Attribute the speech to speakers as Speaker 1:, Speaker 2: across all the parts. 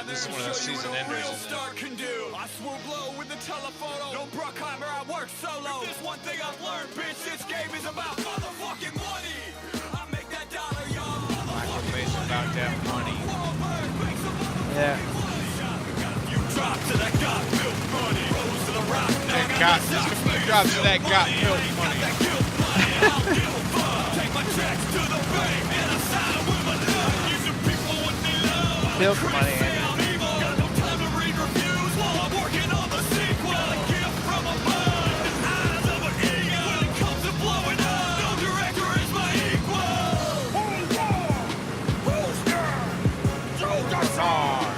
Speaker 1: This is one of those season enders, isn't it?
Speaker 2: I swoop low with the telephoto. No Bruckheimer, I work solo. If there's one thing I've learned, bitch, this game is about motherfucking money. I make that dollar, y'all.
Speaker 1: Microwave's about that money.
Speaker 3: Yeah.
Speaker 2: You drop to that got milk money. Rose to the rock.
Speaker 1: You drop to that got milk money.
Speaker 2: Take my tracks to the bank and I sign it with my love. Give the people what they love.
Speaker 3: Milk money.
Speaker 2: Got no time to read reviews while I'm working on the sequel. A gift from above. The eyes of an eagle. When it comes to blowing up, no director is my equal. Who's on? Who's there? Throw the sword.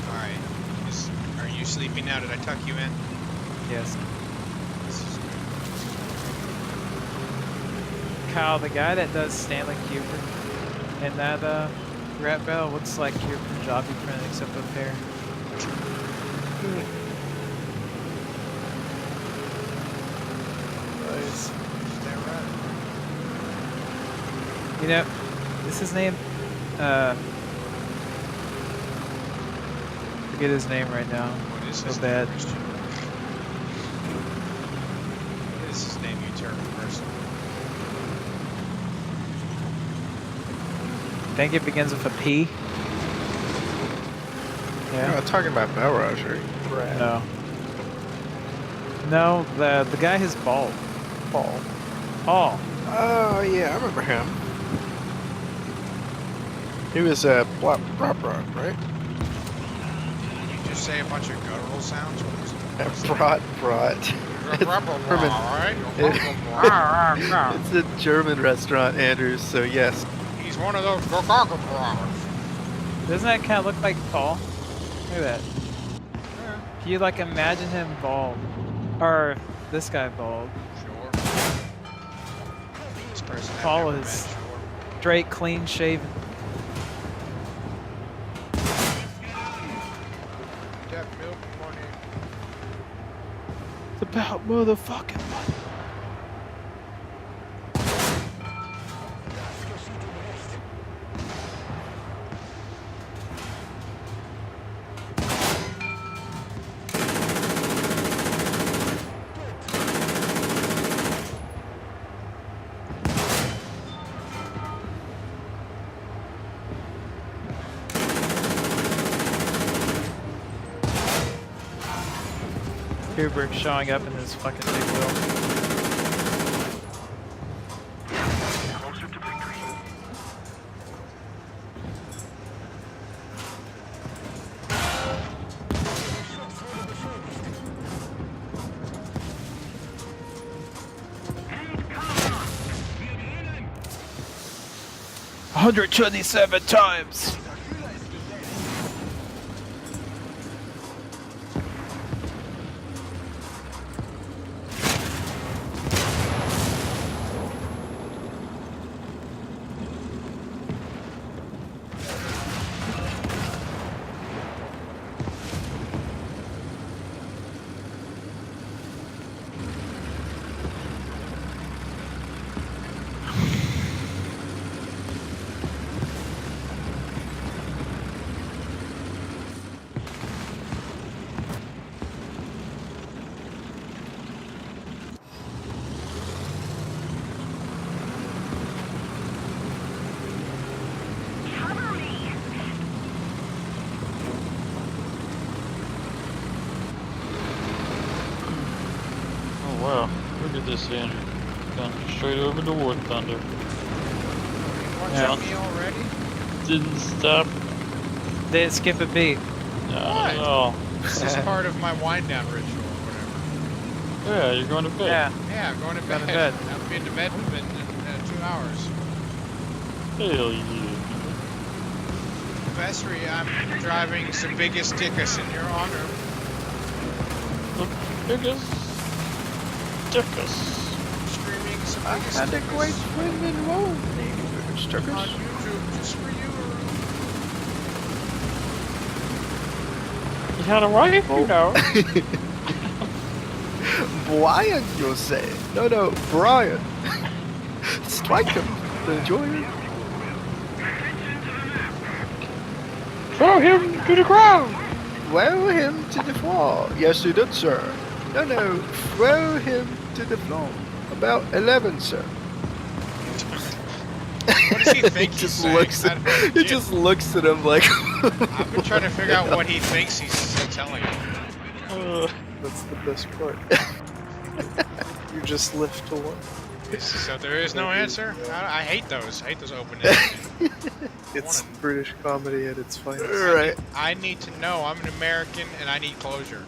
Speaker 1: Alright. Are you sleeping now? Did I tuck you in?
Speaker 3: Yes. Kyle, the guy that does Stanley Kubrick in that rap battle looks like your Punjabi friend except with hair.
Speaker 1: Is that right?
Speaker 3: You know, is his name? Forget his name right now.
Speaker 1: What is
Speaker 3: So
Speaker 1: his
Speaker 3: bad.
Speaker 1: name, Christian? What is his name, you terrible person?
Speaker 3: I think it begins with a P.
Speaker 4: You're
Speaker 3: Yeah.
Speaker 4: not talking about Belrose, right? Brad.
Speaker 3: No. No, the guy who's bald.
Speaker 4: Paul.
Speaker 3: Paul.
Speaker 4: Oh, yeah, I remember him. He was Blop, right?
Speaker 1: Did you just say a bunch of guttural sounds? What was it?
Speaker 4: Brat.
Speaker 1: Alright.
Speaker 4: It's a German restaurant, Andrews, so yes.
Speaker 1: He's one of those Gokaka
Speaker 3: Doesn't that kind of look like Paul? Look at that. Can you like imagine him bald? Or this guy bald?
Speaker 1: Sure. This person I've
Speaker 3: Paul
Speaker 1: never
Speaker 3: is
Speaker 1: met, sure.
Speaker 3: straight, clean shaven.
Speaker 1: That milk money.
Speaker 3: It's about motherfucking money. Kubrick showing up in his fucking big wheel.
Speaker 2: Closer to victory.
Speaker 3: Hey, 127 times.
Speaker 5: Oh wow, look at this Andrew. Gone straight over to War Thunder.
Speaker 3: Yeah.
Speaker 1: Watching me already?
Speaker 5: Didn't stop.
Speaker 3: Didn't skip a beat.
Speaker 5: Not
Speaker 1: What?
Speaker 5: at all.
Speaker 1: This is part of my wind down ritual or whatever.
Speaker 5: Yeah, you're going to bed.
Speaker 3: Yeah.
Speaker 1: Yeah, I'm going to
Speaker 3: Going
Speaker 1: bed.
Speaker 3: to bed.
Speaker 1: I'll be in bed in 2 hours.
Speaker 5: Hell yeah.
Speaker 1: Professor, I'm driving some biggest dickus in your honor.
Speaker 5: Look, Dickus. Dickus.
Speaker 1: Streaming some
Speaker 4: I
Speaker 1: biggest
Speaker 4: had a
Speaker 1: dickus
Speaker 4: great swing and roll.
Speaker 1: on
Speaker 4: Strippers.
Speaker 1: YouTube just for you.
Speaker 5: You had a wife, you know.
Speaker 4: Brian, you'll say. No, Brian. Strike him, the enjoyer.
Speaker 5: Throw him to the ground!
Speaker 4: Throw him to the floor. Yes, you did, sir. No, no, throw him to the floor. About 11, sir.
Speaker 1: What does he think he's
Speaker 4: just
Speaker 1: saying?
Speaker 4: looks
Speaker 1: I
Speaker 4: at,
Speaker 1: don't
Speaker 4: he
Speaker 1: get-
Speaker 4: just looks at him like.
Speaker 1: I've been trying to figure out what he thinks he's telling you.
Speaker 6: That's the best part. You just live to one.
Speaker 1: So there is no answer? I hate those. I hate those open-ended.
Speaker 6: It's British comedy at its finest.
Speaker 4: Right.
Speaker 1: I need to know. I'm an American and I need closure.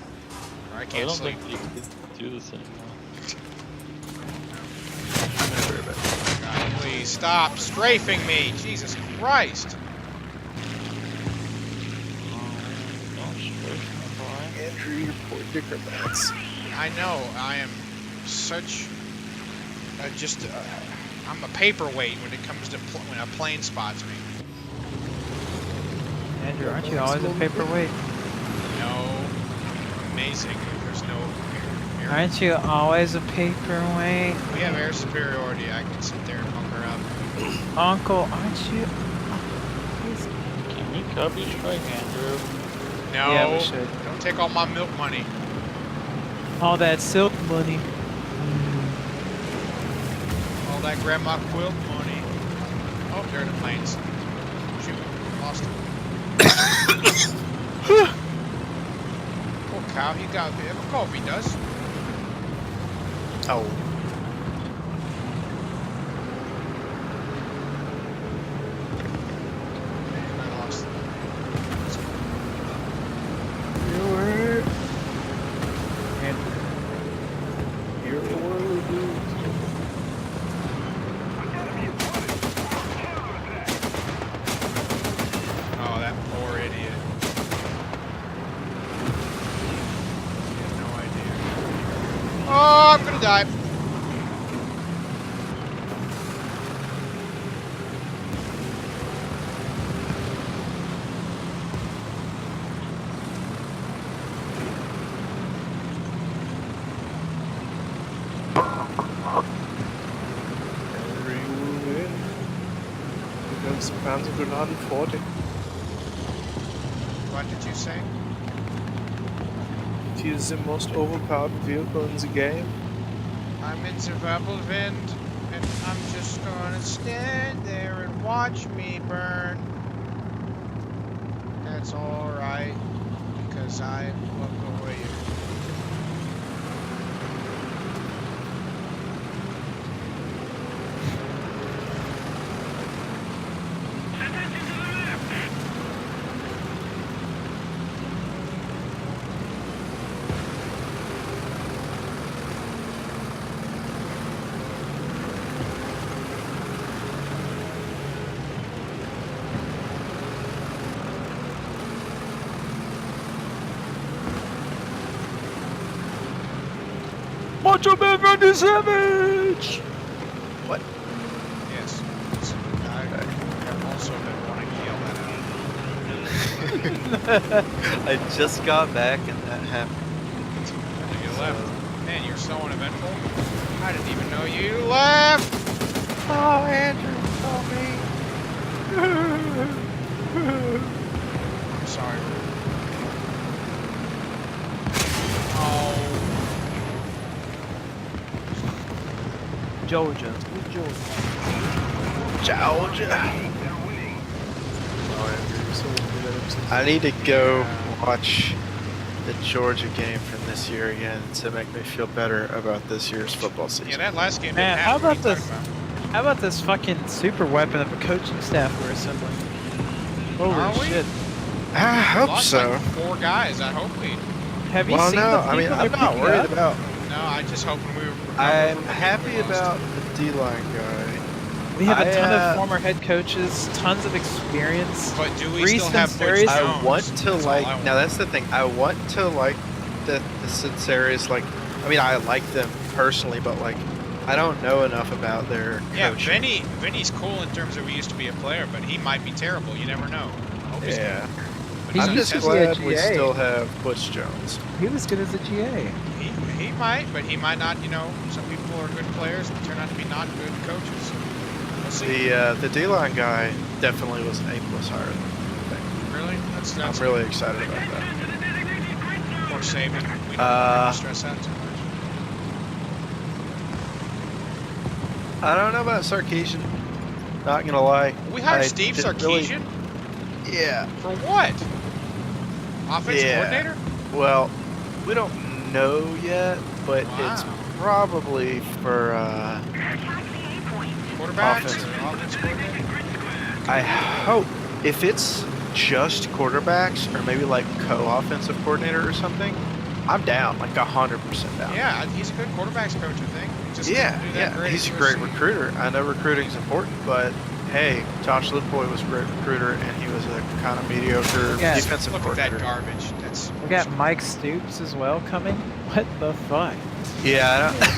Speaker 1: Or I
Speaker 5: I
Speaker 1: can't
Speaker 5: don't
Speaker 1: sleep.
Speaker 5: think you could do this anymore.
Speaker 1: God, please stop strafing me. Jesus Christ.
Speaker 5: Don't strafe my boy.
Speaker 6: Andrew, your poor dicker bats.
Speaker 1: I know. I am such I'm a paperweight when it comes to when a plane spots me.
Speaker 3: Andrew, aren't you always a paperweight?
Speaker 1: No. Amazing. There's no air.
Speaker 3: Aren't you always a paperweight?
Speaker 1: We have air superiority. I can sit there and bunker up.
Speaker 3: Uncle, aren't you?
Speaker 5: Can we copy strike Andrew?
Speaker 1: No.
Speaker 3: Yeah, we should.
Speaker 1: Don't take all my milk money.
Speaker 3: All that silk money.
Speaker 1: All that grandma quilt money. Oh, there are the planes. Shoot, lost him. Poor cow, he got there. Look how he does.
Speaker 4: Oh.
Speaker 1: Man, I lost him.
Speaker 6: You're the worldly dude.
Speaker 1: Oh, that poor idiot. He has no idea. Oh, I'm gonna die.
Speaker 6: Andrew, you will win. Here comes Panzergrenade 40.
Speaker 1: What did you say?
Speaker 6: It is the most overpowered vehicle in the game.
Speaker 1: I'm in survival wind, and I'm just gonna stand there and watch me burn. That's alright, because I love the way you.
Speaker 3: Macho Man Randy Savage!
Speaker 4: What?
Speaker 1: Yes. I've also been wanting to yell that out.
Speaker 7: I just got back and that happened.
Speaker 1: You left. Man, you're so uneventful. I didn't even know you left!
Speaker 4: Oh, Andrew, help me.
Speaker 1: I'm sorry. Oh.
Speaker 3: Georgia. Georgia.
Speaker 4: Georgia.
Speaker 6: Oh, Andrew, you're so good.
Speaker 4: I need to go watch the Georgia game from this year again to make me feel better about this year's football season.
Speaker 1: Yeah, that last game
Speaker 3: Man,
Speaker 1: didn't
Speaker 3: how
Speaker 1: happen. What
Speaker 3: about
Speaker 1: are you talking
Speaker 3: How about this fucking super weapon of a coaching staff we're assembling? Holy
Speaker 1: Are we?
Speaker 3: shit.
Speaker 4: I
Speaker 1: We
Speaker 4: hope
Speaker 1: lost
Speaker 4: so.
Speaker 1: like 4 guys. I hope we.
Speaker 3: Have you
Speaker 4: Well,
Speaker 3: seen
Speaker 4: no,
Speaker 3: the
Speaker 4: I mean,
Speaker 3: people
Speaker 4: I'm
Speaker 3: they're
Speaker 4: not
Speaker 3: picking
Speaker 4: worried
Speaker 3: up?
Speaker 4: about.
Speaker 1: No, I just hope when we recover
Speaker 4: I'm
Speaker 1: from the game
Speaker 4: happy
Speaker 1: we lost.
Speaker 4: about the D-line guy.
Speaker 3: We have a ton
Speaker 4: I,
Speaker 3: of former head coaches, tons of experience.
Speaker 1: But do we
Speaker 3: Reese
Speaker 1: still have
Speaker 3: and
Speaker 1: Butch
Speaker 3: Sturridge?
Speaker 1: Jones?
Speaker 4: I want to
Speaker 1: That's all
Speaker 4: like.
Speaker 1: I want.
Speaker 4: Now that's the thing. I want to like the Cincinnati's. Like, I mean, I like them personally, but like, I don't know enough about their
Speaker 1: Yeah,
Speaker 4: coaching.
Speaker 1: Vinny's cool in terms of he used to be a player, but he might be terrible. You never know. I hope he's
Speaker 4: Yeah.
Speaker 1: good. But
Speaker 3: He
Speaker 1: he's
Speaker 4: I'm
Speaker 3: used
Speaker 4: just
Speaker 3: to be a
Speaker 4: glad we
Speaker 3: GA.
Speaker 4: still have Butch Jones.
Speaker 3: He was good as a GA.
Speaker 1: He might, but he might not. You know, some people are good players and turn out to be not good coaches. see.
Speaker 4: The D-line guy definitely was an A+ higher than me.
Speaker 1: Really?
Speaker 4: I'm
Speaker 1: That's
Speaker 4: really excited about that.
Speaker 1: Poor Saban. We don't want to stress out too much.
Speaker 4: I don't know about Sarkeesian. Not gonna lie.
Speaker 1: We hired
Speaker 4: I
Speaker 1: Steve
Speaker 4: didn't really-
Speaker 1: Sarkeesian?
Speaker 4: Yeah.
Speaker 1: For what? Offensive
Speaker 4: Yeah.
Speaker 1: coordinator?
Speaker 4: Well, we don't know yet, but it's
Speaker 1: Wow.
Speaker 4: probably for.
Speaker 1: Quarterbacks
Speaker 4: Offensive.
Speaker 1: or offense coordinator?
Speaker 4: I hope if it's just quarterbacks or maybe like co-offensive coordinator or something, I'm down, like 100% down.
Speaker 1: Yeah, he's a good quarterbacks coach, I think. He just
Speaker 4: Yeah,
Speaker 1: didn't do that great
Speaker 4: he's a
Speaker 1: at
Speaker 4: great
Speaker 1: USC.
Speaker 4: recruiter. I know recruiting's important, but hey, Josh Lipboy was a great recruiter, and he was a kind of mediocre
Speaker 3: Yeah.
Speaker 4: defensive
Speaker 1: Look at that
Speaker 4: coordinator.
Speaker 1: garbage. That's
Speaker 3: We got Mike Stoops as well coming. What the fuck?
Speaker 4: Yeah, I don't,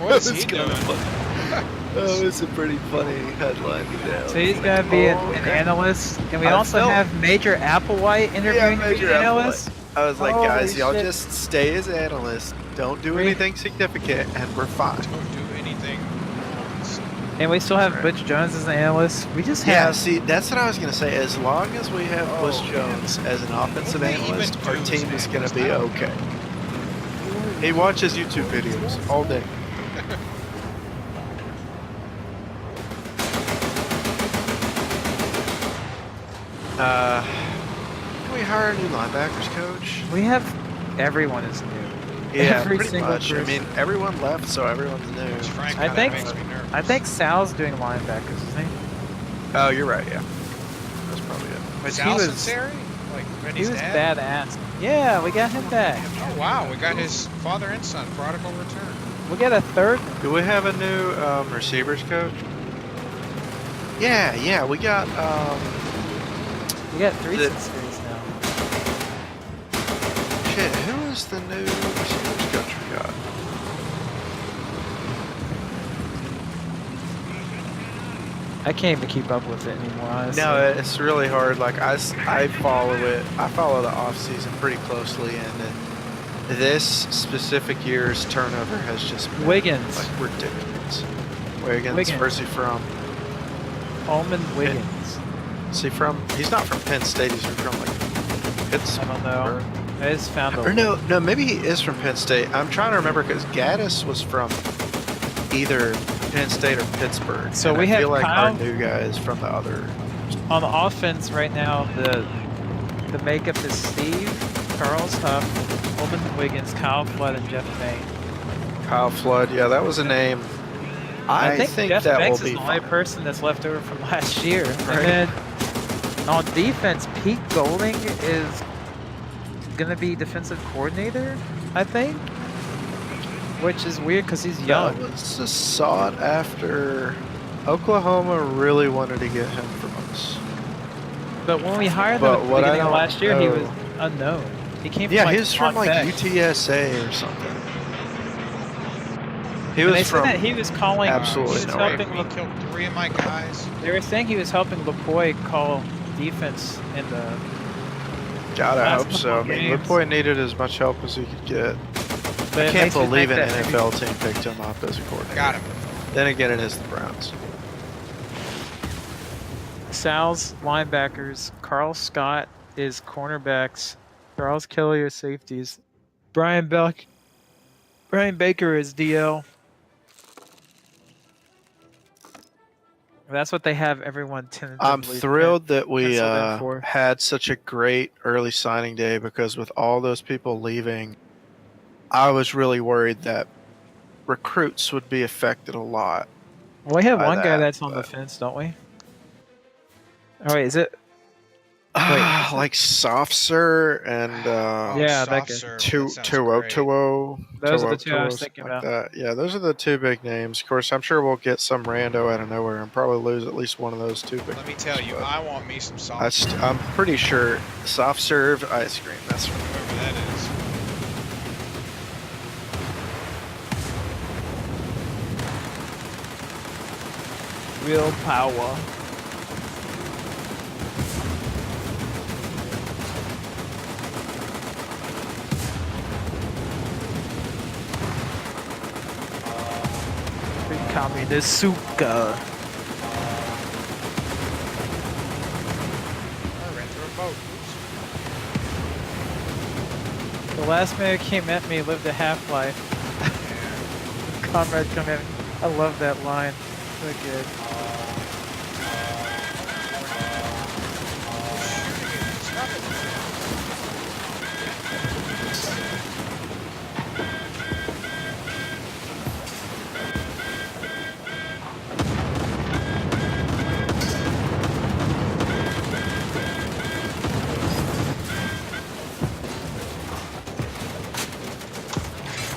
Speaker 1: what is he
Speaker 4: It's
Speaker 1: doing?
Speaker 4: kinda oh, it's a pretty funny headline today.
Speaker 3: So he's gonna be an
Speaker 4: okay.
Speaker 3: analyst, and we
Speaker 4: I
Speaker 3: also
Speaker 4: felt-
Speaker 3: have Major Applewhite interviewing to be
Speaker 4: Major
Speaker 3: an
Speaker 4: Applewhite.
Speaker 3: analyst.
Speaker 4: I was like,
Speaker 3: Holy
Speaker 4: guys, y'all
Speaker 3: shit.
Speaker 4: just stay as analysts. Don't do
Speaker 3: We-
Speaker 4: anything significant, and we're fine.
Speaker 1: Don't do anything.
Speaker 3: And we still have
Speaker 4: Right.
Speaker 3: Butch Jones as an analyst. We just
Speaker 4: Yeah,
Speaker 3: have.
Speaker 4: see, that's what I was gonna say. As long as we have Bush
Speaker 1: Oh,
Speaker 4: Jones as an offensive
Speaker 1: What do they
Speaker 4: analyst,
Speaker 1: even
Speaker 4: our
Speaker 1: do as
Speaker 4: team
Speaker 1: an
Speaker 4: is gonna
Speaker 1: analyst?
Speaker 4: be
Speaker 1: I don't
Speaker 4: okay. He watches YouTube videos all day. Can we hire a new linebackers coach?
Speaker 3: We have. Everyone is new.
Speaker 4: Yeah,
Speaker 3: Every
Speaker 4: pretty
Speaker 3: single
Speaker 4: much. I
Speaker 3: person.
Speaker 4: mean, everyone left, so everyone's new.
Speaker 1: Which frankly,
Speaker 3: I
Speaker 1: that
Speaker 3: think-
Speaker 1: makes me nervous.
Speaker 3: I think Sal's doing linebackers, isn't he?
Speaker 4: Oh, you're right. Yeah, that's probably it.
Speaker 3: But
Speaker 1: Is
Speaker 3: he
Speaker 1: Al
Speaker 3: was.
Speaker 1: Sinceri? Like
Speaker 3: He
Speaker 1: Rennie's
Speaker 3: was
Speaker 1: dad?
Speaker 3: badass. Yeah, we got him back.
Speaker 1: Oh wow, we got his father and son, prodigal return.
Speaker 3: We got a third.
Speaker 4: Do we have a new receivers coach? Yeah, we got
Speaker 3: We got three
Speaker 4: The-
Speaker 3: series now.
Speaker 4: shit. Who is the new receivers coach we got?
Speaker 3: I can't even keep up with it anymore, honestly.
Speaker 4: No, it's really hard. Like I follow it. I follow the off season pretty closely, and this specific year's turnover has just been
Speaker 3: Wiggins.
Speaker 4: like ridiculous. Wiggins.
Speaker 3: Wiggins.
Speaker 4: Where's he from?
Speaker 3: Ullman Wiggins.
Speaker 4: Is he from? He's not from Penn State. He's from like Pittsburgh.
Speaker 3: I don't know. I just found
Speaker 4: Or
Speaker 3: a.
Speaker 4: no, maybe he is from Penn State. I'm trying to remember because Gaddis was from either Penn State or Pittsburgh.
Speaker 3: So
Speaker 4: and
Speaker 3: we
Speaker 4: I
Speaker 3: have
Speaker 4: feel like
Speaker 3: Kyle-
Speaker 4: our new guy is from the other.
Speaker 3: On the offense right now, the makeup is Steve, Charles Huff, Ullman Wiggins, Kyle Flood, and Jeff Banks.
Speaker 4: Kyle Flood. Yeah, that was a name. I think
Speaker 3: Jeff
Speaker 4: that
Speaker 3: Banks
Speaker 4: will
Speaker 3: is
Speaker 4: be
Speaker 3: the only
Speaker 4: fine.
Speaker 3: person that's left over from last year.
Speaker 4: Right.
Speaker 3: And then on defense, Pete Golding is gonna be defensive coordinator, I think, which is weird because he's young.
Speaker 4: That was a sought after. Oklahoma really wanted to get him from us.
Speaker 3: But when we hired him
Speaker 4: But
Speaker 3: at the
Speaker 4: what I
Speaker 3: beginning of
Speaker 4: don't
Speaker 3: last year, he
Speaker 4: know-
Speaker 3: was unknown. He came from
Speaker 4: Yeah,
Speaker 3: like,
Speaker 4: he was from like
Speaker 3: Tech.
Speaker 4: UTSA or something. He
Speaker 3: And they
Speaker 4: was
Speaker 3: said
Speaker 4: from.
Speaker 3: that he was calling.
Speaker 4: Absolutely
Speaker 3: he was
Speaker 4: no
Speaker 3: helping
Speaker 1: He killed 3 of my guys.
Speaker 3: They were saying he was helping Lapoy call defense in the.
Speaker 4: God, I
Speaker 3: last
Speaker 4: hope so. I
Speaker 3: couple
Speaker 4: mean,
Speaker 3: games.
Speaker 4: Lipboy needed as much help as he could get.
Speaker 3: But
Speaker 4: I
Speaker 3: it
Speaker 4: can't
Speaker 3: makes me
Speaker 4: believe
Speaker 3: think
Speaker 4: an
Speaker 3: that maybe
Speaker 4: NFL team picked him up as a coordinator.
Speaker 1: Got him.
Speaker 4: Then again, it is the Browns.
Speaker 3: Sal's linebackers, Carl Scott is cornerbacks, Charles Kelly are safeties, Brian Baker is DL. That's what they have everyone tentatively.
Speaker 4: I'm thrilled that we
Speaker 3: penciled in for.
Speaker 4: had such a great early signing day because with all those people leaving, I was really worried that recruits would be affected a lot.
Speaker 3: Well, we have
Speaker 4: by
Speaker 3: one guy
Speaker 4: that,
Speaker 3: that's on the
Speaker 4: but-
Speaker 3: fence, don't we? Oh wait, is it?
Speaker 4: Like Softser and
Speaker 3: Yeah, that
Speaker 1: soft
Speaker 3: guy.
Speaker 1: serve,
Speaker 4: Tuo.
Speaker 1: that sounds great.
Speaker 3: Those are the two I was
Speaker 4: Tuo,
Speaker 3: thinking
Speaker 4: like
Speaker 3: about.
Speaker 4: that. Yeah, those are the two big names. Of course, I'm sure we'll get some rando out of nowhere and probably lose at least one of those two big
Speaker 1: Let me tell you,
Speaker 4: but
Speaker 1: I want me some soft
Speaker 4: I'm pretty sure soft serve ice cream. That's right.
Speaker 1: whoever that is.
Speaker 3: Real power. Communist suka.
Speaker 1: Oh, oops.
Speaker 3: The last man who came at me lived a half-life. Comrade come at me. I love that line. So good.
Speaker 1: Stop it.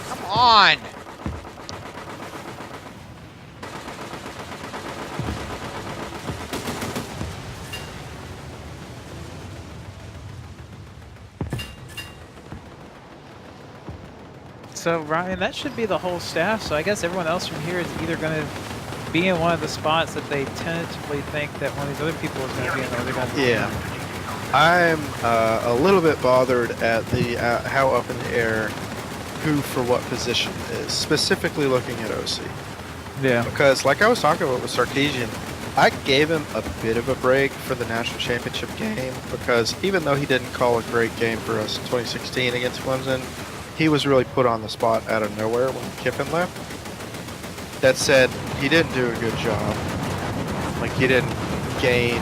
Speaker 1: Come on!
Speaker 3: So Ryan, that should be the whole staff. So I guess everyone else from here is either going to be in one of the spots that they tentatively think that one of these other people is going to be in, or they're going to be
Speaker 4: Yeah. I'm a little bit bothered at the how up in the air who for what position is, specifically looking at OC.
Speaker 3: Yeah.
Speaker 4: Because like I was talking about with Sarkeesian, I gave him a bit of a break for the national championship game because even though he didn't call a great game for us in 2016 against Clemson, he was really put on the spot out of nowhere when Kiffin left. That said, he didn't do a good job. Like, he didn't gain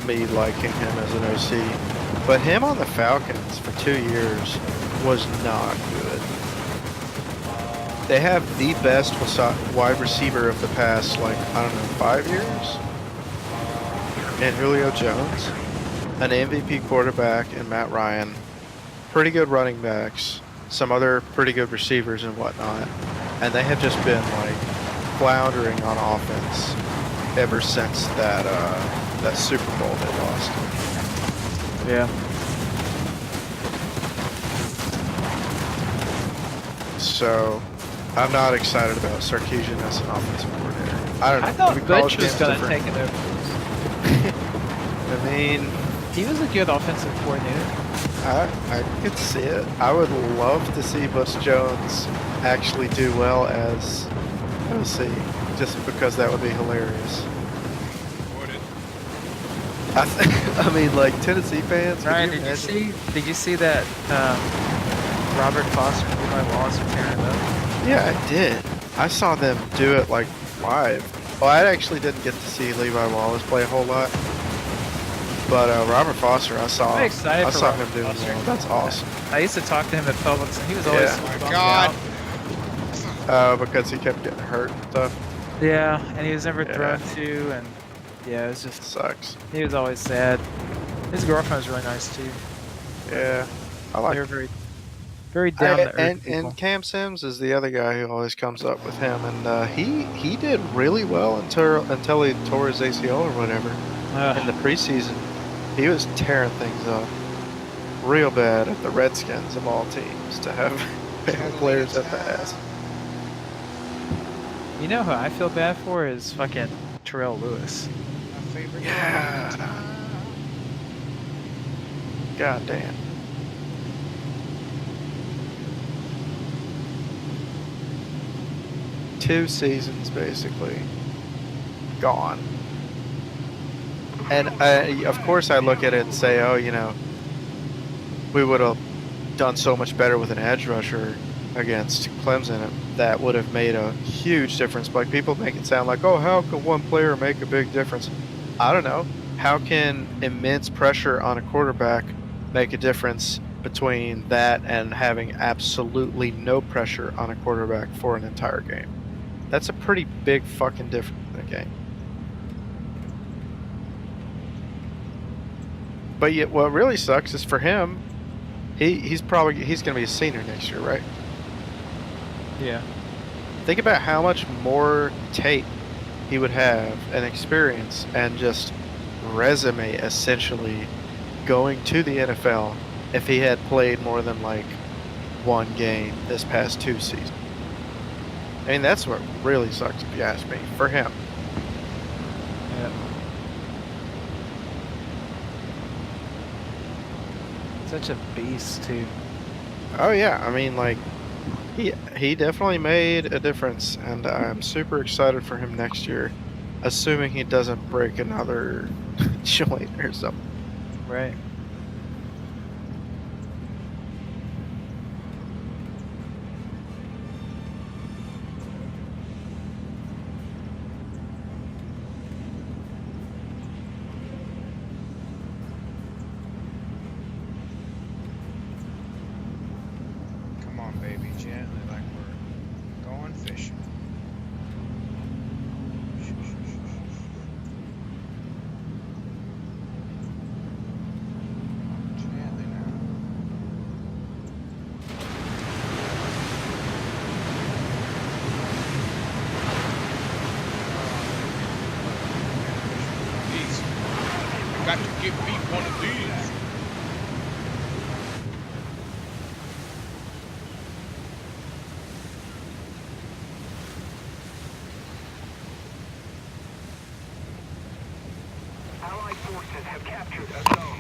Speaker 4: me liking him as an OC. But him on the Falcons for 2 years was not good. They have the best wide receiver of the past, like, I don't know, 5 years? And Julio Jones, an MVP quarterback, and Matt Ryan. Pretty good running backs, some other pretty good receivers and whatnot, and they have just been like floundering on offense ever since that that Super Bowl they lost.
Speaker 3: Yeah.
Speaker 4: So I'm not excited about Sarkeesian as an offensive coordinator. I don't know.
Speaker 3: I thought
Speaker 4: maybe college
Speaker 3: Butch was
Speaker 4: game's
Speaker 3: going to
Speaker 4: different.
Speaker 3: take it over.
Speaker 4: I mean,
Speaker 3: He was a good offensive coordinator.
Speaker 4: I could see it. I would love to see Butch Jones actually do well as OC, just because that would be hilarious. I mean, like Tennessee fans.
Speaker 3: Ryan,
Speaker 4: could
Speaker 3: did you
Speaker 4: imagine?
Speaker 3: see that Robert Foster and Levi Wallace are tearing it up?
Speaker 4: Yeah, I did. I saw them do it like live. Well, I actually didn't get to see Levi Wallace play a whole lot, but Robert Foster, I saw.
Speaker 3: I'm excited
Speaker 4: I
Speaker 3: for
Speaker 4: saw
Speaker 3: Robert
Speaker 4: him doing
Speaker 3: Foster.
Speaker 4: well. That's awesome.
Speaker 3: I used to talk to him at Publix, and he was always
Speaker 4: Yeah.
Speaker 3: so
Speaker 1: Oh my
Speaker 3: bummed
Speaker 1: God.
Speaker 3: out.
Speaker 4: Because he kept getting hurt and stuff.
Speaker 3: Yeah, and he was never
Speaker 4: Yeah.
Speaker 3: thrown to, and yeah, it was just,
Speaker 4: Sucks.
Speaker 3: he was always sad. His girlfriend was really nice too.
Speaker 4: Yeah, I like.
Speaker 3: They were very, very down to earth
Speaker 4: and
Speaker 3: people.
Speaker 4: Cam Sims is the other guy who always comes up with him, and he did really well until he tore his ACL or whatever in the preseason. He was tearing things up real bad at the Redskins of all teams to have players at the ass.
Speaker 3: You know who I feel bad for is fucking Terrell Lewis.
Speaker 1: My favorite.
Speaker 4: Yeah. God damn. Two seasons basically gone. And of course I look at it and say, oh, you know, we would have done so much better with an edge rusher against Clemson. That would have made a huge difference. But like, people make it sound like, oh, how can one player make a big difference? I don't know. How can immense pressure on a quarterback make a difference between that and having absolutely no pressure on a quarterback for an entire game? That's a pretty big fucking difference in a game. But yet, what really sucks is for him, he's going to be a senior next year, right?
Speaker 3: Yeah.
Speaker 4: Think about how much more tape he would have and experience and just resume essentially going to the NFL if he had played more than like one game this past 2 seasons. I mean, that's what really sucks if you ask me, for him.
Speaker 3: Yeah. Such a beast too.
Speaker 4: Oh yeah, I mean, like, he definitely made a difference, and I'm super excited for him next year, assuming he doesn't break another joint or something.
Speaker 3: right?
Speaker 1: Come on, baby, gently, like we're going fishing. Gently now.
Speaker 2: These. You got to give me one of these.
Speaker 8: Allied forces have captured a zone.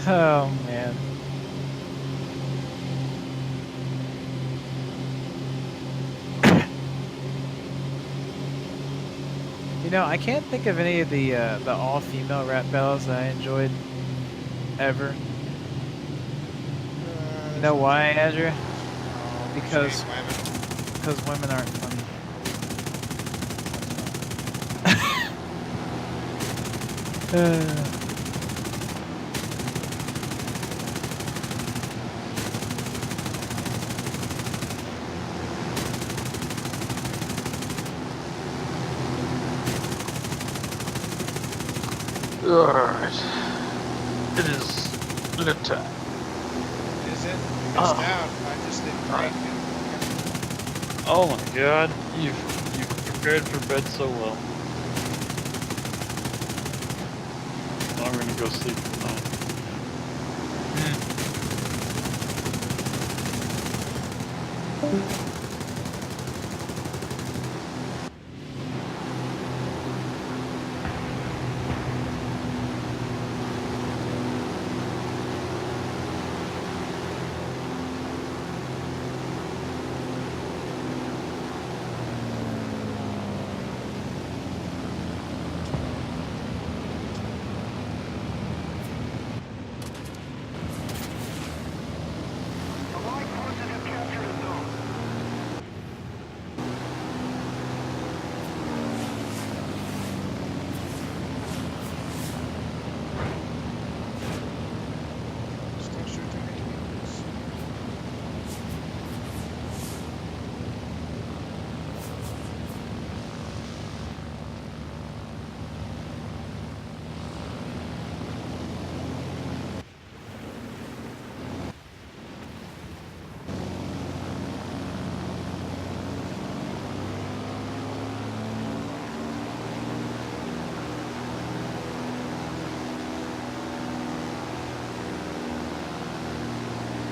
Speaker 3: Oh man. You know, I can't think of any of the all-female rap battles that I enjoyed ever. You know why, Andrew? Because women aren't funny.
Speaker 5: Alright. It is lit time.
Speaker 1: Is it? I missed out. I just didn't break it.
Speaker 5: Oh my god, you've prepared for bed so well. I'm gonna go sleep tonight.
Speaker 8: Allied forces have captured a zone.
Speaker 1: Still shooting me.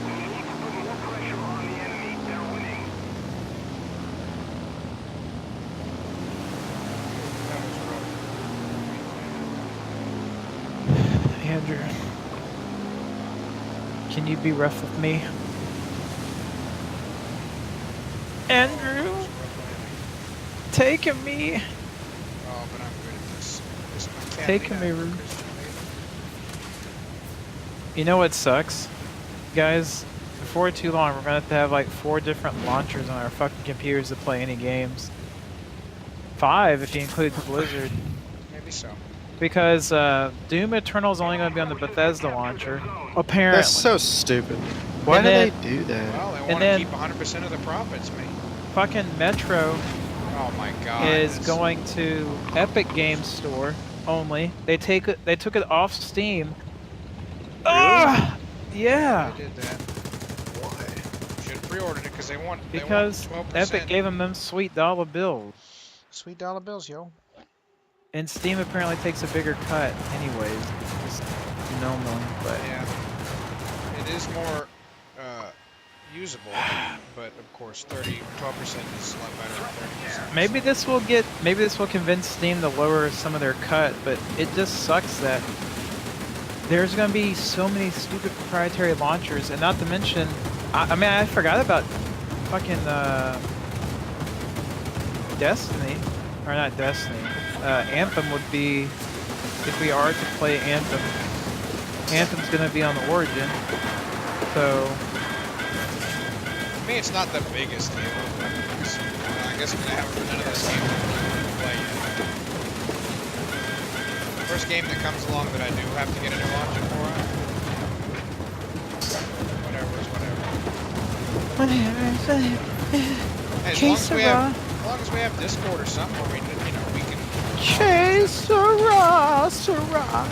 Speaker 8: We need to put more pressure on the enemy. They're winning.
Speaker 1: That was rough.
Speaker 3: Andrew, can you be rough with me? Andrew, taking me.
Speaker 1: Oh, but I'm good at this. This is my cat
Speaker 3: Taking
Speaker 1: lead
Speaker 3: me,
Speaker 1: out,
Speaker 3: Ru.
Speaker 1: Christian
Speaker 3: You know what sucks, guys? Before too long, we're gonna have to have like 4 different launchers on our fucking computers to play any games. 5 if you include the Blizzard.
Speaker 1: leader. Maybe so.
Speaker 3: Because Doom Eternal is only going to be on the Bethesda launcher, apparently.
Speaker 4: That's so stupid. Why
Speaker 3: And
Speaker 4: do
Speaker 3: then-
Speaker 4: they do that?
Speaker 1: Well, they
Speaker 3: And
Speaker 1: want to
Speaker 3: then-
Speaker 1: keep 100% of the profits, mate.
Speaker 3: Fucking Metro
Speaker 1: Oh my god.
Speaker 3: is
Speaker 1: this-
Speaker 3: going to Epic Games Store only. They took it off Steam. Ah, yeah.
Speaker 1: They did that. Why? Should have pre-ordered it because they want
Speaker 3: Because
Speaker 1: 12%.
Speaker 3: Epic gave them sweet dollar bills.
Speaker 1: Sweet dollar bills, yo.
Speaker 3: And Steam apparently takes a bigger cut anyways. Just normally, but
Speaker 1: Yeah. It is more usable, but of course 12% is a lot better than 30%.
Speaker 3: maybe this will convince Steam to lower some of their cut, but it just sucks that there's gonna be so many stupid proprietary launchers, and not to mention, I mean, I forgot about fucking Destiny, or not Destiny. Anthem would be, if we are to play Anthem, Anthem's gonna be on the Origin, so.
Speaker 1: I mean, it's not the biggest deal. I guess we're gonna have none of this game to play yet. First game that comes along that I do have to get a new launcher for. Whatever is whatever. Hey, as long as we have Discord or something where we, you know, we can.
Speaker 3: Chasera, Sera.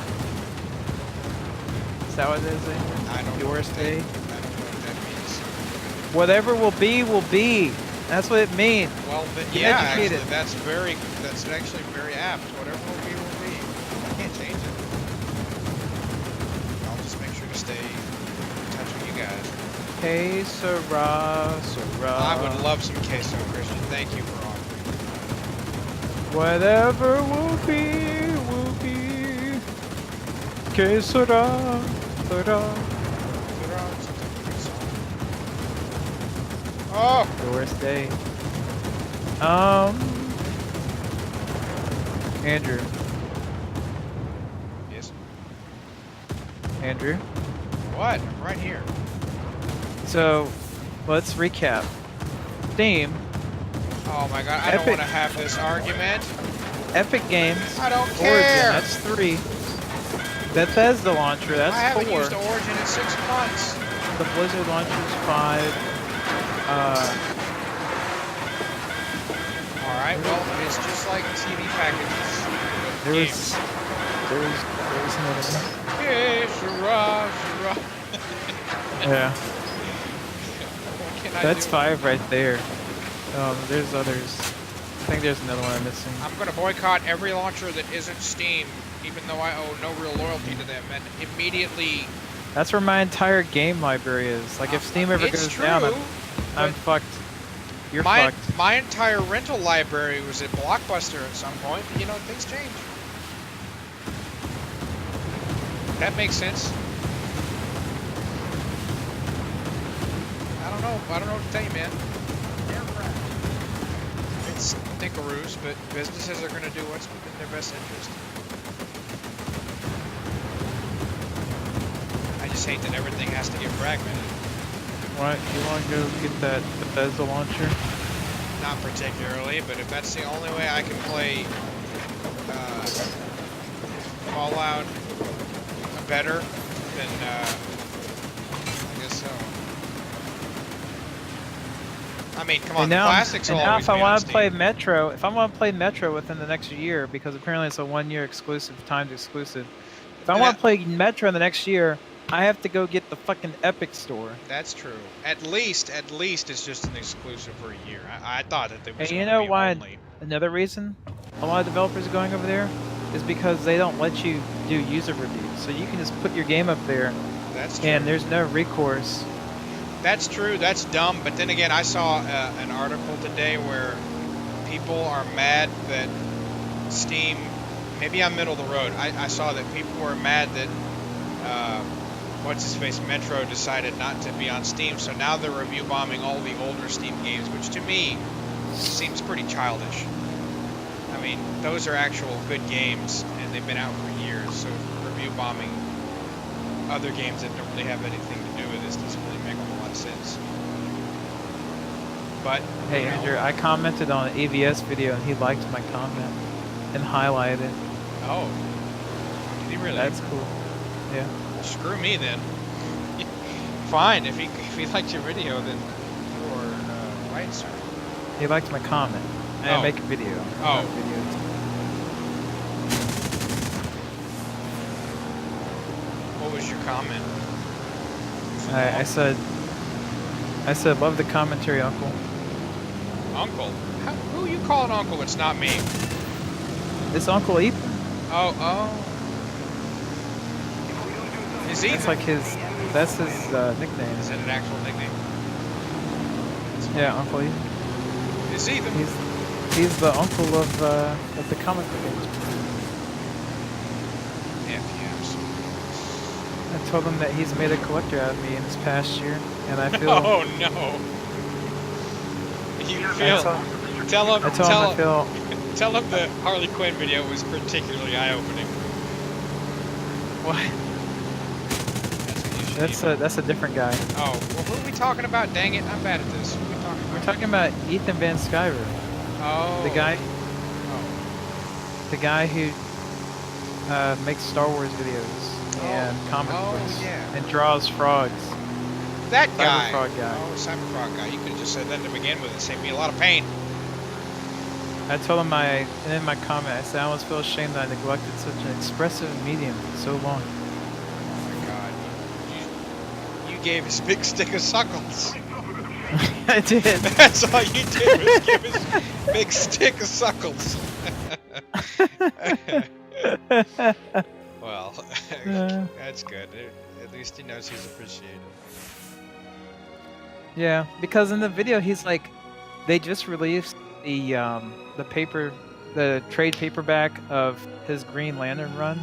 Speaker 3: Is that what it is?
Speaker 1: I don't know
Speaker 3: Yours
Speaker 1: what
Speaker 3: day.
Speaker 1: I don't know what that means.
Speaker 3: Whatever will be, will be. That's what it means.
Speaker 1: Well, then,
Speaker 3: Get
Speaker 1: yeah,
Speaker 3: educated.
Speaker 1: actually, that's actually very apt. Whatever will be, will be. I can't change it. I'll just make sure to stay in touch with you guys.
Speaker 3: Hey, Sera, Sera.
Speaker 1: I would love some queso, Christian. Thank you for offering.
Speaker 3: Whatever will be, will be. Que sera, sera.
Speaker 1: Oh!
Speaker 3: The worst day. Andrew.
Speaker 1: Yes.
Speaker 3: Andrew.
Speaker 1: What? I'm right here.
Speaker 3: So, let's recap. Steam,
Speaker 1: Oh my god, I don't
Speaker 3: Epic.
Speaker 1: want to have this argument.
Speaker 3: Epic Games,
Speaker 1: I don't
Speaker 3: Origin,
Speaker 1: care.
Speaker 3: that's 3. Bethesda launcher,
Speaker 1: I
Speaker 3: that's
Speaker 1: haven't
Speaker 3: 4.
Speaker 1: used Origin in 6 months.
Speaker 3: The Blizzard launcher's 5.
Speaker 1: Alright, well, it's just like TV packages.
Speaker 3: There
Speaker 1: Games.
Speaker 3: was another one.
Speaker 1: Yeah, Shira, Shira.
Speaker 3: Yeah,
Speaker 1: What can I
Speaker 3: that's
Speaker 1: do?
Speaker 3: 5 right there. There's others. I think there's another one I'm missing.
Speaker 1: I'm going to boycott every launcher that isn't Steam, even though I owe no real loyalty to them, and immediately...
Speaker 3: That's where my entire game library is. Like, if Steam ever
Speaker 1: it's
Speaker 3: goes
Speaker 1: true,
Speaker 3: down, I'm
Speaker 1: but
Speaker 3: fucked. You're
Speaker 1: my,
Speaker 3: fucked.
Speaker 1: my entire rental library was at Blockbuster at some point. You know, things change. That makes sense. I don't know what to tell you, man. It's stinkaroos, but businesses are going to do what's in their best interest. I just hate that everything has to get fragmented.
Speaker 3: Why, you want to go get that Bethesda launcher?
Speaker 1: Not particularly, but if that's the only way I can play Fallout better, then I guess so. I mean, come on,
Speaker 3: And
Speaker 1: the
Speaker 3: now,
Speaker 1: classics will
Speaker 3: and now
Speaker 1: always
Speaker 3: if I
Speaker 1: be on
Speaker 3: want to play
Speaker 1: Steam.
Speaker 3: Metro, if I want to play Metro within the next year, because apparently it's a 1-year exclusive, timed exclusive. If I
Speaker 1: And
Speaker 3: want to
Speaker 1: that-
Speaker 3: play Metro in the next year, I have to go get the fucking Epic Store.
Speaker 1: That's true. At least it's just an exclusive for a year. I thought that they was
Speaker 3: And you
Speaker 1: gonna
Speaker 3: know
Speaker 1: be
Speaker 3: why?
Speaker 1: only.
Speaker 3: Another reason a lot of developers are going over there is because they don't let you do user reviews. So you can just put your game up there,
Speaker 1: That's true.
Speaker 3: and there's no recourse.
Speaker 1: That's true. That's dumb. But then again, I saw an article today where people are mad that Steam. Maybe I'm middle of the road. I saw that people were mad that what's his face Metro decided not to be on Steam. So now they're review bombing all the older Steam games, which to me seems pretty childish. I mean, those are actual good games, and they've been out for years. So review bombing other games that don't really have anything to do with this doesn't really make a whole lot of sense. But
Speaker 3: Hey
Speaker 1: you know,
Speaker 3: Andrew, I commented on an AVS video and he liked my comment and highlighted it.
Speaker 1: oh, did he really?
Speaker 3: That's cool. Yeah.
Speaker 1: Screw me then. Fine, if he liked your video, then you're right, sir.
Speaker 3: He liked my comment. I didn't
Speaker 1: Oh.
Speaker 3: make a video.
Speaker 1: Oh. What was your comment?
Speaker 3: I said, love the commentary, Uncle.
Speaker 1: Uncle? Who are you call an uncle? It's not me.
Speaker 3: It's Uncle Ethan.
Speaker 1: Oh. Is Ethan?
Speaker 3: That's like that's his nickname.
Speaker 1: Is that an actual nickname?
Speaker 3: Yeah, Uncle Ethan.
Speaker 1: Is Ethan?
Speaker 3: He's the uncle of the comic book industry.
Speaker 1: Yes.
Speaker 3: I told him that he's made a collector out of me in this past year, and I feel.
Speaker 1: Oh no. You feel? Tell him.
Speaker 3: I told him I feel.
Speaker 1: Tell him the Harley Quinn video was particularly eye-opening.
Speaker 3: What?
Speaker 1: That's what you should
Speaker 3: That's a different guy.
Speaker 1: Oh, well, what are we talking about? Dang it, I'm bad at this. What are we talking about?
Speaker 3: We're talking about Ethan Van Sciver,
Speaker 1: Oh.
Speaker 3: the guy
Speaker 1: Oh.
Speaker 3: who makes Star Wars videos and comic books
Speaker 1: yeah.
Speaker 3: and draws frogs.
Speaker 1: That guy.
Speaker 3: Cyberfrog guy.
Speaker 1: Oh, Cyberfrog guy. You could have just said that to begin with. It saved me a lot of pain.
Speaker 3: I told him and in my comment, I said I almost feel ashamed that I neglected such an expressive medium for so long.
Speaker 1: Oh my god. You gave his big stick of suckles.
Speaker 3: I did.
Speaker 1: That's all you did was give his big stick of suckles. Well, that's good. At least he knows he's appreciated.
Speaker 3: Yeah, because in the video he's like, they just released the trade paperback of his Green Lantern run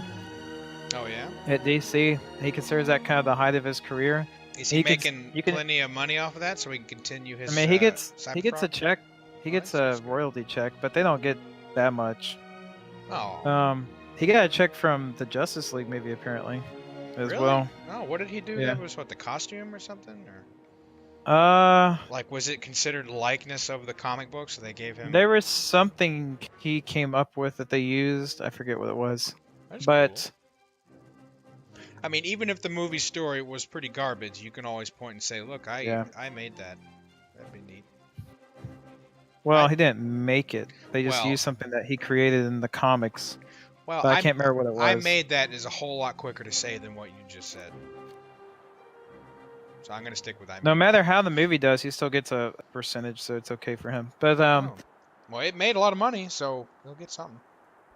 Speaker 1: Oh yeah?
Speaker 3: at DC. He considers that kind of the height of his career.
Speaker 1: Is he making
Speaker 3: you can-
Speaker 1: plenty of money off of that so he can continue his
Speaker 3: I mean, he gets a
Speaker 1: Cyberfrog?
Speaker 3: check. He gets
Speaker 1: that's
Speaker 3: a royalty check, but they don't get that much.
Speaker 1: Oh.
Speaker 3: He got a check from the Justice League, maybe apparently, as
Speaker 1: Really?
Speaker 3: well.
Speaker 1: Oh, what did he do?
Speaker 3: Yeah.
Speaker 1: That was what, the costume or something? Or like, was it considered likeness of the comic book? So they gave him.
Speaker 3: There was something he came up with that they used. I forget what it was,
Speaker 1: That's
Speaker 3: but
Speaker 1: cool. I mean, even if the movie story was pretty garbage, you can always point and say, "Look, I made that." That'd be neat.
Speaker 3: well, he didn't make it. They just
Speaker 1: Well-
Speaker 3: used something that he created in the comics.
Speaker 1: Well,
Speaker 3: But I can't remember what it was.
Speaker 1: I made that is a whole lot quicker to say than what you just said. So I'm gonna stick with I.
Speaker 3: No
Speaker 1: made
Speaker 3: matter
Speaker 1: that.
Speaker 3: how the movie does, he still gets a percentage, so it's okay for him. But
Speaker 1: Oh. Well, it made a lot of money, so he'll get something.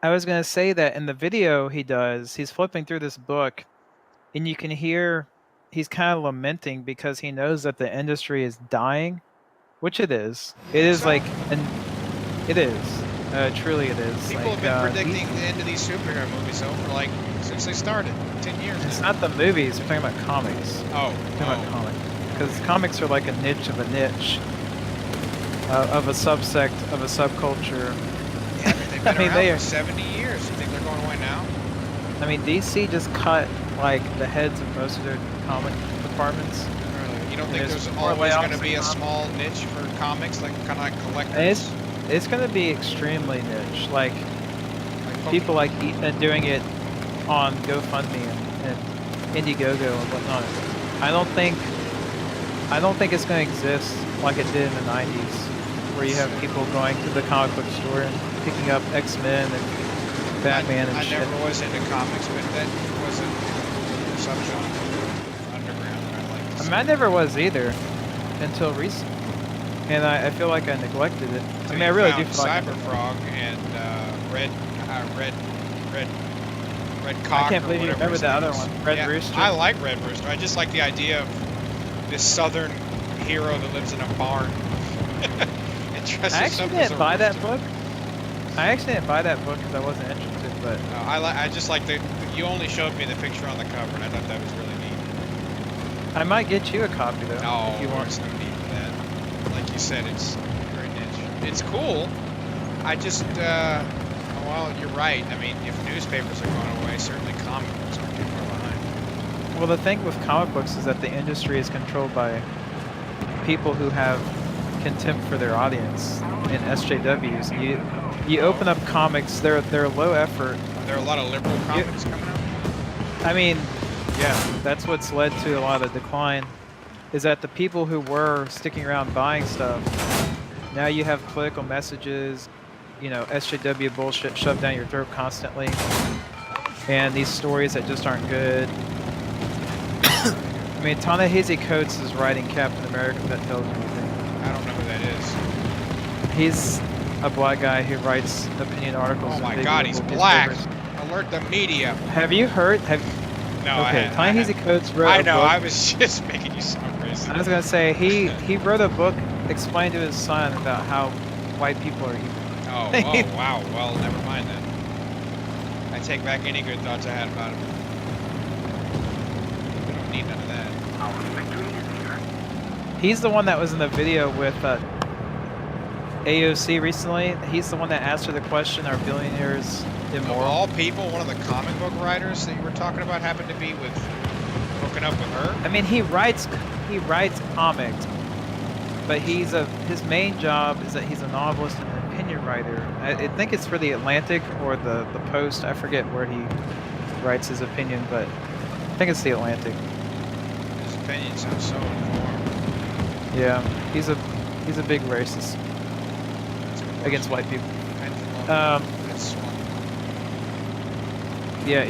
Speaker 3: I was gonna say that in the video he's flipping through this book, and you can hear he's kind of lamenting because he knows that the industry is dying, which it is. It is
Speaker 1: So?
Speaker 3: like, and it is. Truly, it is.
Speaker 1: People
Speaker 3: like,
Speaker 1: have been predicting the end of these superhero movies like since they started 10 years.
Speaker 3: It's
Speaker 1: now.
Speaker 3: not the movies. We're talking about comics.
Speaker 1: Oh.
Speaker 3: We're talking about comics because comics are like a niche of a niche, of a subsect of a subculture.
Speaker 1: Yeah, they've been
Speaker 3: I mean,
Speaker 1: around
Speaker 3: they
Speaker 1: for
Speaker 3: are-
Speaker 1: 70 years. You think they're going away now?
Speaker 3: I mean, DC just cut like the heads of most of their comic departments.
Speaker 1: You don't think
Speaker 3: There's
Speaker 1: there's
Speaker 3: more
Speaker 1: always going to
Speaker 3: layoffs
Speaker 1: be
Speaker 3: in
Speaker 1: a
Speaker 3: comics.
Speaker 1: small niche for comics, like kind of like collectors?
Speaker 3: It's going to be extremely niche. Like
Speaker 1: Like
Speaker 3: people like Ethan doing it on GoFundMe and Indiegogo and whatnot. I don't think it's going to exist like it did in the 90s, where you have people going to the comic book store and picking up X-Men and Batman and
Speaker 1: I
Speaker 3: shit.
Speaker 1: never was into comics, but that wasn't a subgenre underground. I liked
Speaker 3: I mean, I never was either until recently, and I feel like I neglected it. I mean, I really do feel like
Speaker 1: Cyberfrog and Red Cock.
Speaker 3: I can't
Speaker 1: or
Speaker 3: believe you
Speaker 1: whatever
Speaker 3: remember
Speaker 1: his
Speaker 3: the
Speaker 1: name
Speaker 3: other
Speaker 1: is.
Speaker 3: one, Red
Speaker 1: Yeah,
Speaker 3: Rooster.
Speaker 1: I like Red Rooster. I just like the idea of this southern hero that lives in a barn and dresses
Speaker 3: I
Speaker 1: up
Speaker 3: actually
Speaker 1: as a
Speaker 3: didn't buy that
Speaker 1: rooster.
Speaker 3: book. I actually didn't buy that book because I wasn't interested, but
Speaker 1: I just like the. You only showed me the picture on the cover, and I thought that was really neat.
Speaker 3: I might get you a copy though
Speaker 1: No,
Speaker 3: if you want.
Speaker 1: there's no need for that. Like you said, it's very niche. It's cool. I just, well, you're right. I mean, if newspapers are going away, certainly comic books aren't too far behind.
Speaker 3: Well, the thing with comic books is that the industry is controlled by people who have contempt for their audience in SJWs. You open up comics, they're low effort.
Speaker 1: Are there a lot of liberal comics coming out?
Speaker 3: I mean, yeah, that's what's led to a lot of decline. Is that the people who were sticking around buying stuff, now you have political messages, SJW bullshit shoved down your throat constantly, and these stories that just aren't good. I mean, Ta-Nehisi Coates is writing Captain America, if that tells you anything.
Speaker 1: I don't know who that is.
Speaker 3: a black guy who writes opinion articles.
Speaker 1: Oh
Speaker 3: in
Speaker 1: my
Speaker 3: big
Speaker 1: God, he's
Speaker 3: local
Speaker 1: black.
Speaker 3: newspapers.
Speaker 1: Alert the media.
Speaker 3: Have you heard?
Speaker 1: No,
Speaker 3: Okay,
Speaker 1: I
Speaker 3: Tiny Easy Codes wrote
Speaker 1: I
Speaker 3: a
Speaker 1: know.
Speaker 3: book.
Speaker 1: I was just making you sound racist.
Speaker 3: I was gonna say he wrote a book explaining to his son about how white people are evil.
Speaker 1: Oh, wow. Well, never mind then. I take back any good thoughts I had about him. We don't need none of that.
Speaker 8: Our victory is here.
Speaker 3: He's the one that was in the video with AOC recently. He's the one that asked her the question: "Are billionaires
Speaker 1: Of
Speaker 3: immoral?"
Speaker 1: all people, one of the comic book writers that you were talking about happened to be with hooking up with her.
Speaker 3: I mean, he writes comics, but his main job is that he's a novelist and an opinion writer. I think it's for the Atlantic or the Post. I forget where he writes his opinion, but I think it's the Atlantic.
Speaker 1: His opinion sounds so informed.
Speaker 3: Yeah, he's a big racist against white people.
Speaker 1: That's
Speaker 3: Yeah,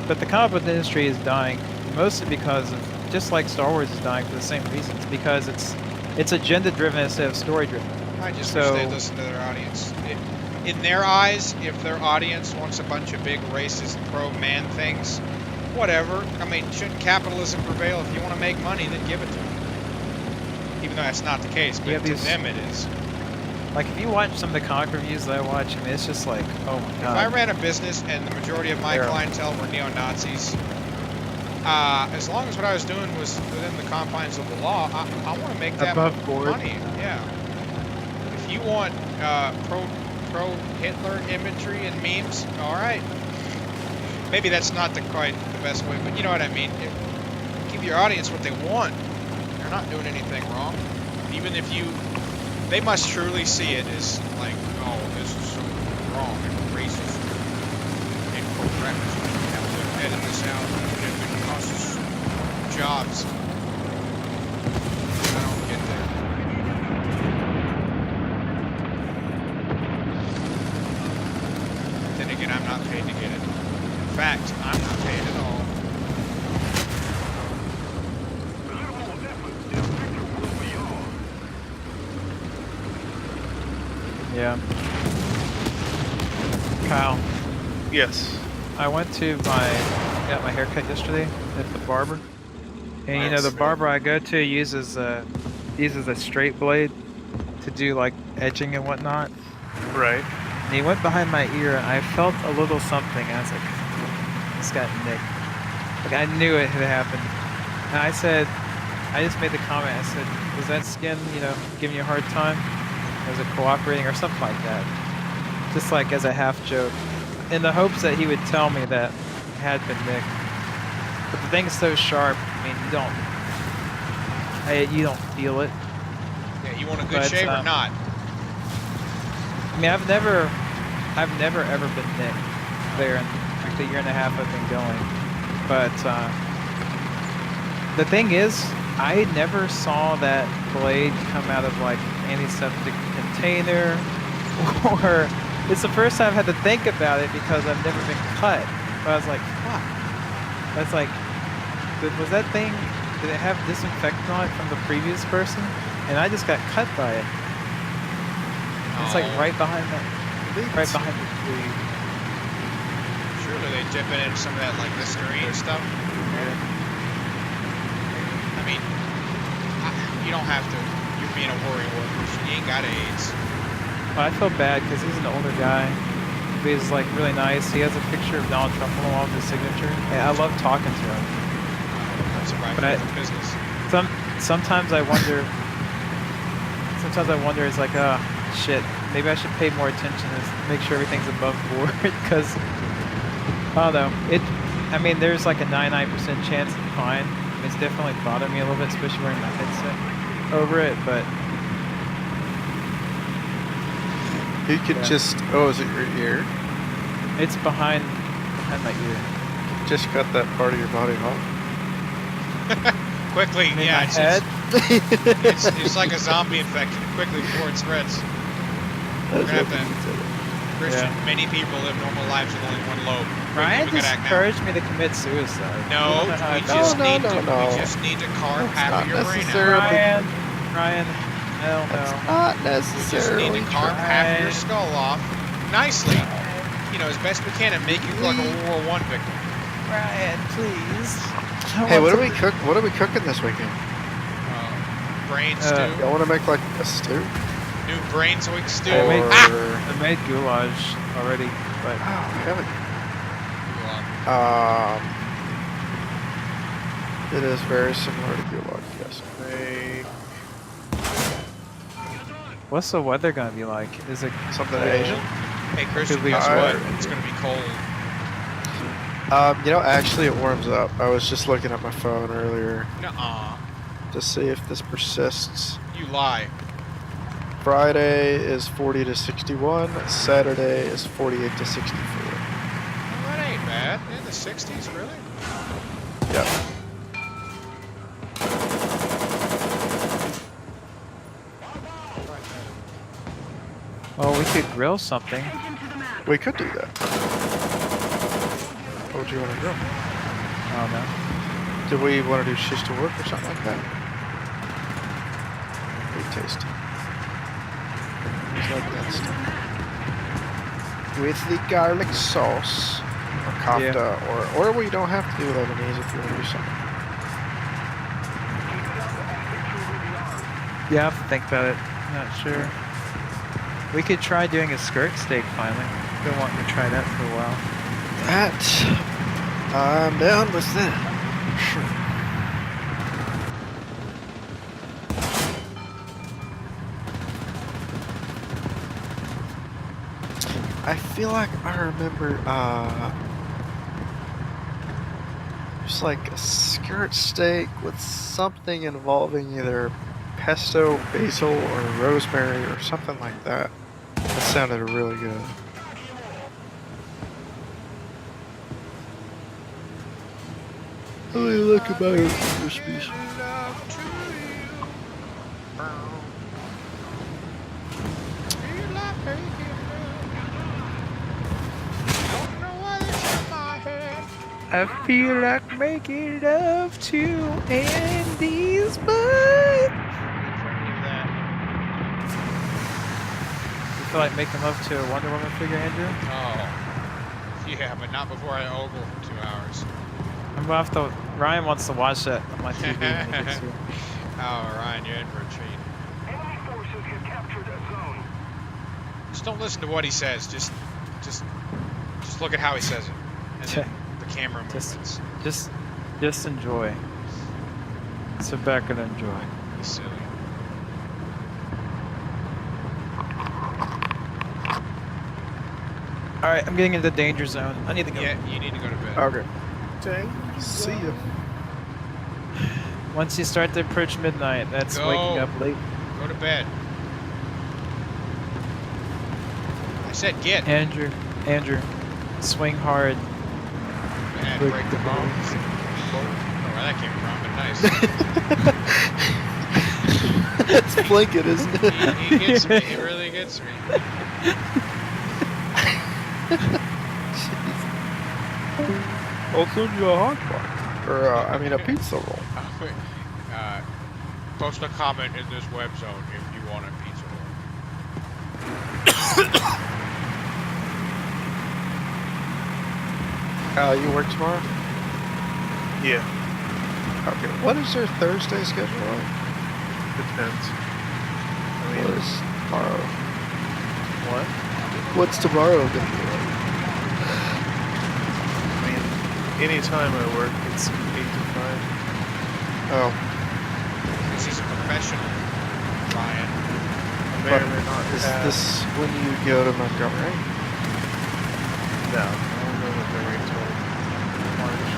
Speaker 3: but the comic book industry is dying mostly because of, just like Star Wars is dying for the same reasons, because it's agenda driven instead of story driven.
Speaker 1: I just
Speaker 3: So-
Speaker 1: wish they'd listen to their audience. In their eyes, if their audience wants a bunch of big racist pro-man things, whatever. I mean, shouldn't capitalism prevail? If you want to make money, then give it to them. Even though that's not the case, but
Speaker 3: Yeah,
Speaker 1: to
Speaker 3: these-
Speaker 1: them it is.
Speaker 3: Like if you watch some of the comic reviews that I watch, I mean, it's just like, oh my
Speaker 1: If I
Speaker 3: god.
Speaker 1: ran a business and the majority of my
Speaker 3: They're-
Speaker 1: clientele were neo-Nazis, as long as what I was doing was within the confines of the law, I want to make that
Speaker 3: Above board.
Speaker 1: money. Yeah. If you want pro-Hitler imagery and memes, all right. Maybe that's not quite the best way, but you know what I mean. Give your audience what they want. You're not doing anything wrong. Even if they must truly see it as like, oh, this is so wrong and racist and incorrect. We have to edit this out and it costs us jobs. I don't get that. Then again, I'm not paid to get it. In fact, I'm not paid at all.
Speaker 8: Minimal effort, the victory will be yours.
Speaker 3: Yeah. Kyle,
Speaker 6: Yes.
Speaker 3: I got my haircut yesterday at the barber, and you know the
Speaker 6: Nice.
Speaker 3: barber I go to uses a straight blade to do like edging and whatnot.
Speaker 6: Right.
Speaker 3: And he went behind my ear, and I felt a little something. And I was like, "This got nicked." Like I knew it had happened. And I just made the comment. I said, "Was that skin, giving you a hard time? Was it cooperating or something like that?" Just like as a half joke, in the hopes that he would tell me that it had been nicked. But the thing's so sharp. I mean, you don't feel it.
Speaker 1: Yeah, you want a good
Speaker 3: But,
Speaker 1: shave or not?
Speaker 3: I mean, I've never ever been nicked there in like the year and a half I've been going. But the thing is, I never saw that blade come out of like antiseptic container, or it's the first time I've had to think about it because I've never been cut. But I was like, fuck. That's like, was that thing? Did it have disinfectant on it from the previous person? And I just got cut by it. It's like
Speaker 1: Oh.
Speaker 3: right behind the tree.
Speaker 1: Surely they dip it in some of that like Listerine stuff. I mean, you don't have to. You're being a worry worker. You ain't got AIDS.
Speaker 3: Well, I feel bad because he's an older guy. He's like really nice. He has a picture of Donald Trump on the wall with his signature. And I love talking to him.
Speaker 1: I'm surprised
Speaker 3: But
Speaker 1: for business.
Speaker 3: Sometimes I wonder. It's like, oh shit. Maybe I should pay more attention and make sure everything's above board because I don't know. I mean, there's like a 99% chance it's fine. It's definitely bothered me a little bit, especially wearing my headset over it. But
Speaker 4: You could
Speaker 3: Yeah.
Speaker 4: just, oh, is it your ear?
Speaker 3: it's behind my ear.
Speaker 4: Just cut that part of your body off.
Speaker 1: Quickly,
Speaker 3: I mean,
Speaker 1: yeah.
Speaker 3: my head.
Speaker 1: It's like a zombie infection. Quickly before it spreads. We're gonna have to. Christian,
Speaker 3: Yeah.
Speaker 1: many people live normal lives with only one lobe.
Speaker 3: Ryan
Speaker 1: We gotta
Speaker 3: just
Speaker 1: act now.
Speaker 3: encouraged me to commit suicide.
Speaker 1: No,
Speaker 3: I don't know how I
Speaker 1: we
Speaker 3: feel.
Speaker 1: just
Speaker 4: No,
Speaker 1: need
Speaker 4: no,
Speaker 1: to.
Speaker 4: no.
Speaker 1: We just need to carve
Speaker 4: That's
Speaker 1: half
Speaker 4: not
Speaker 1: of your brain out.
Speaker 4: necessarily-
Speaker 3: Ryan,
Speaker 1: I
Speaker 3: Hell
Speaker 4: That's
Speaker 3: no.
Speaker 4: not
Speaker 1: We just need
Speaker 4: necessarily
Speaker 1: to carve half your
Speaker 3: Right.
Speaker 1: skull off nicely, you know, as best we can, and make you look like a World War I victim.
Speaker 3: Ryan, please.
Speaker 4: Hey, what are we cook? What are we cooking this weekend?
Speaker 1: Brain
Speaker 3: Uh,
Speaker 1: stew,
Speaker 4: Y'all want to make like a stew?
Speaker 1: new Brunswick stew.
Speaker 3: I made,
Speaker 1: Ah!
Speaker 3: I made goulash already, but
Speaker 4: Oh, heaven. It is very similar to goulash. Yes.
Speaker 3: what's the weather gonna be like? Is it
Speaker 4: Something
Speaker 3: cold?
Speaker 4: Asian?
Speaker 1: Hey, Christian,
Speaker 3: Could we
Speaker 1: guess
Speaker 3: try
Speaker 1: what?
Speaker 3: it?
Speaker 1: It's gonna be cold.
Speaker 4: You know, actually, it warms up. I was just looking at my phone earlier
Speaker 1: Nuh-uh.
Speaker 4: to see if this persists.
Speaker 1: You lie.
Speaker 4: Friday is 40 to 61. Saturday is 48 to 64.
Speaker 1: Well, that ain't bad. In the 60s, really?
Speaker 4: Yep.
Speaker 3: Oh, we could grill something.
Speaker 4: We could do that. What would you want to do?
Speaker 3: I don't know.
Speaker 4: Do we want to do shish to work or something like that? Very tasty. Just like that stuff. With the garlic sauce, or kofta, or we don't have to do Lebanese if you want to do something.
Speaker 3: Yeah, I have to think about it. Not sure. We could try doing a skirt steak finally. Been wanting to try that for a while.
Speaker 4: That, I'm down with that. Sure. I feel like I remember, just like a skirt steak with something involving either pesto, basil, or rosemary or something like that. That sounded really good. How do you look about it, recipes?
Speaker 3: I feel like making love to Andy's butt. You feel like making love to a Wonder Woman figure, Andrew?
Speaker 1: Oh. Yeah, but not before I ogle for 2 hours.
Speaker 3: I'm gonna have to. Ryan wants to watch that on my TV when he gets here.
Speaker 1: Oh, Ryan, you're in for a treat.
Speaker 8: Enemy forces have captured a zone.
Speaker 1: Just don't listen to what he says. Just look at how he says it. And then the camera movements.
Speaker 3: Just enjoy. Sit back and enjoy.
Speaker 1: He's silly.
Speaker 3: All right, I'm getting into the danger zone. I need to go.
Speaker 1: Yeah, you need to go to bed.
Speaker 4: Okay. See ya.
Speaker 3: Once you start to approach midnight, that's
Speaker 1: Go.
Speaker 3: waking up late.
Speaker 1: Go to bed. I said get.
Speaker 3: Andrew, swing hard.
Speaker 1: And
Speaker 3: break
Speaker 1: break
Speaker 3: the
Speaker 1: the bones. Oh, where that came from, but nice.
Speaker 4: It's blanket, isn't it?
Speaker 1: He gets me. He really gets me.
Speaker 4: I'll send you a hot pot. Or, I mean, a pizza roll.
Speaker 1: Post a comment in this web zone if you want a pizza roll.
Speaker 4: You work tomorrow?
Speaker 6: Yeah,
Speaker 4: Okay. What is your Thursday schedule like?
Speaker 6: depends. I
Speaker 4: What
Speaker 6: mean,
Speaker 4: is tomorrow?
Speaker 6: what?
Speaker 4: What's tomorrow gonna be like?
Speaker 6: I mean, anytime I work, it's 8 to 5.
Speaker 4: Oh,
Speaker 1: This is a professional, Ryan.
Speaker 6: I may
Speaker 4: but
Speaker 6: or may not
Speaker 4: is
Speaker 6: have.
Speaker 4: this when you go to Montgomery?
Speaker 6: No, I won't go with Montgomery until March.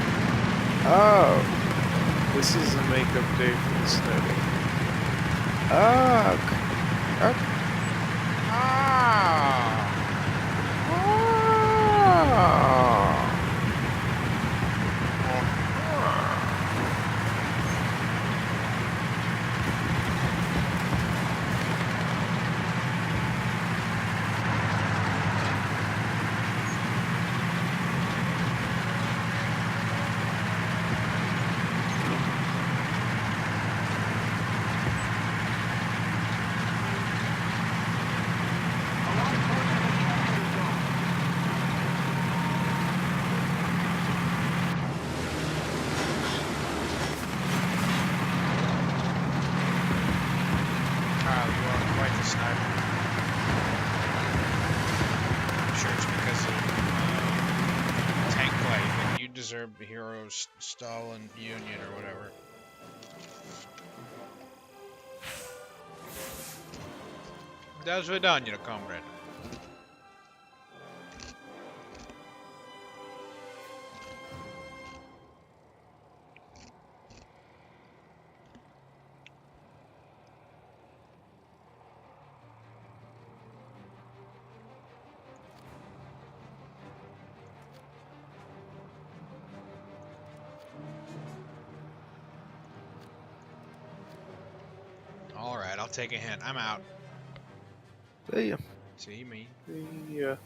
Speaker 4: Oh.
Speaker 6: This is a makeup day for the study.
Speaker 4: Oh, okay. Okay.
Speaker 1: Ah.
Speaker 4: Oh.
Speaker 1: deserve the heroes Stalin Union or whatever. До свидания, comrade. All right, I'll take a hint. I'm out.
Speaker 4: See ya.
Speaker 1: See me.
Speaker 6: Yeah.